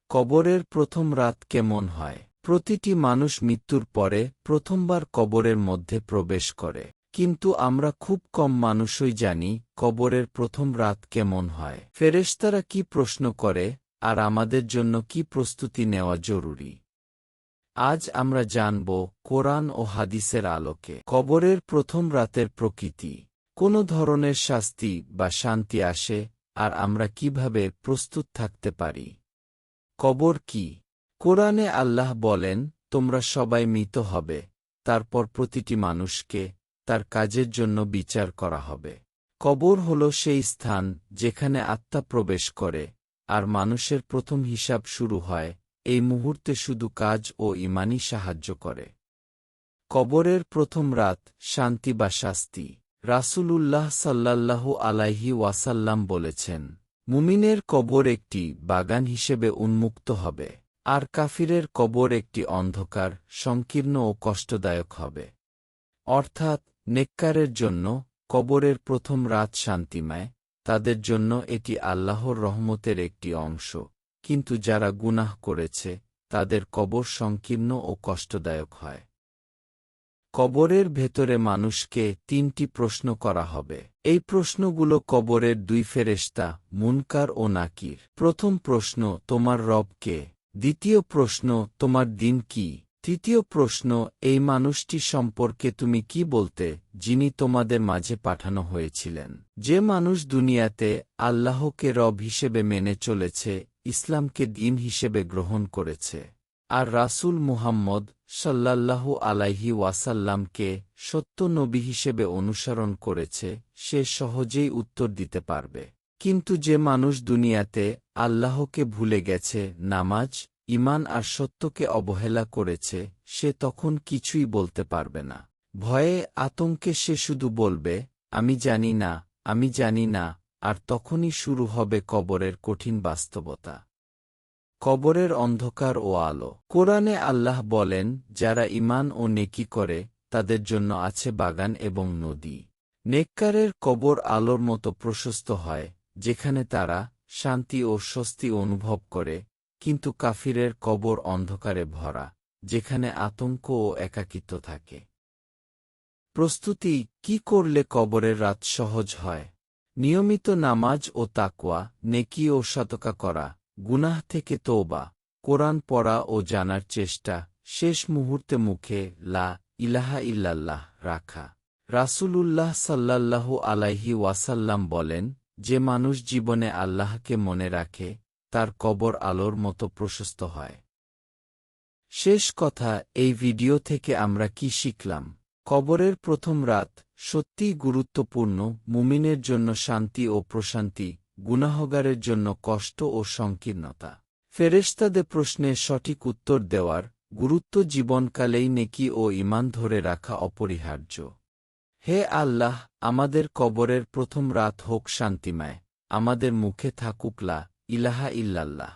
কবরের প্রথম রাত কেমন হয়? প্রতিটি মানুষ মৃত্যুর পরে প্রথমবার কবরের মধ্যে প্রবেশ করে। কিন্তু আমরা খুব কম মানুষই জানি কবরের প্রথম রাত কেমন হয়। ফেরেশতারা কি প্রশ্ন করে, আর আমাদের জন্য কি প্রস্তুতি নেওয়া জরুরি। আজ আমরা জানব কোরআন ও হাদিসের আলোকে কবরের প্রথম রাতের প্রকৃতি, কোন ধরনের শাস্তি বা শান্তি আসে, আর আমরা কিভাবে প্রস্তুত থাকতে পারি। কবর কি? কোরআনে আল্লাহ বলেন, তোমরা সবাই মৃত হবে, তারপর প্রতিটি মানুষকে তার কাজের জন্য বিচার করা হবে। কবর হল সেই স্থান যেখানে আত্মা প্রবেশ করে, আর মানুষের প্রথম হিসাব শুরু হয়। এই মুহূর্তে শুধু কাজ ও ঈমানই সাহায্য করে। কবরের প্রথম রাত, শান্তি বা শাস্তি। রাসূলুল্লাহ সাল্লাল্লাহু আলাইহি ওয়াসাল্লাম বলেছেন, মুমিনের কবর একটি বাগান হিসেবে উন্মুক্ত হবে, আর কাফিরের কবর একটি অন্ধকার, সংকীর্ণ ও কষ্টদায়ক হবে। অর্থাৎ, নেককারের জন্য কবরের প্রথম রাত শান্তিময়, তাদের জন্য এটি আল্লাহর রহমতের একটি অংশ। কিন্তু যারা গুনাহ করেছে, তাদের কবর সংকীর্ণ ও কষ্টদায়ক হয়। কবরের ভেতরে মানুষকে ৩টি প্রশ্ন করা হবে। এই প্রশ্নগুলো কবরের দুই ফেরেশতা, মুনকার ও নাকির। প্রথম প্রশ্ন, তোমার রব কে? দ্বিতীয় প্রশ্ন, তোমার দিন কি? তৃতীয় প্রশ্ন, এই মানুষটি সম্পর্কে তুমি কি বলতে, যিনি তোমাদের মাঝে পাঠানো হয়েছিলেন। যে মানুষ দুনিয়াতে আল্লাহকে রব হিসেবে মেনে চলেছে, ইসলামকে দ্বীন হিসেবে গ্রহণ করেছে, আর রাসূল মুহাম্মদ সাল্লাল্লাহু আলাইহি ওয়াসাল্লামকে সত্য নবী হিসেবে অনুসরণ করেছে, সে সহজেই উত্তর দিতে পারবে। কিন্তু যে মানুষ দুনিয়াতে আল্লাহকে ভুলে গেছে, নামাজ, ঈমান আর সত্যকে অবহেলা করেছে, সে তখন কিছুই বলতে পারবে না। ভয়ে আতঙ্কে সে শুধু বলবে, আমি জানি না, আমি জানি না, আর তখনই শুরু হবে কবরের কঠিন বাস্তবতা। কবরের অন্ধকার ও আলো। কোরআনে আল্লাহ বলেন, যারা ঈমান ও নেকি করে, তাদের জন্য আছে বাগান এবং নদী। নেককারের কবর আলোর মতো প্রশস্ত হয়, যেখানে তারা শান্তি ও স্বস্তি অনুভব করে, কিন্তু কাফিরের কবর অন্ধকারে ভরা, যেখানে আতঙ্ক ও একাকিত্ব থাকে। প্রস্তুতি, কি করলে কবরের রাত সহজ হয়? নিয়মিত নামাজ ও তাকওয়া, নেকি ও সদকা করা, গুনাহ থেকে তওবা, কোরআন পড়া ও জানার চেষ্টা, শেষ মুহূর্তে মুখে লা ইলাহা ইল্লাল্লাহ রাখা। রাসূলুল্লাহ সাল্লাল্লাহু আলাইহি ওয়াসাল্লাম বলেন, যে মানুষ জীবনে আল্লাহকে মনে রাখে, তার কবর আলোর মতো প্রশস্ত হয়। শেষ কথা, এই ভিডিও থেকে আমরা কি শিখলাম? কবরের প্রথম রাত সত্যিই গুরুত্বপূর্ণ, মুমিনের জন্য শান্তি ও প্রশান্তি, গুনাহগারের জন্য কষ্ট ও সংকীর্ণতা। ফেরেশতাদের প্রশ্নের সঠিক উত্তর দেওয়ার গুরুত্ব জীবনকালেই নেকি ও ঈমান ধরে রাখা অপরিহার্য। হে আল্লাহ, আমাদের কবরের প্রথম রাত হোক শান্তিময়, আমাদের মুখে থাকুক লা ইলাহা ইল্লাল্লাহ।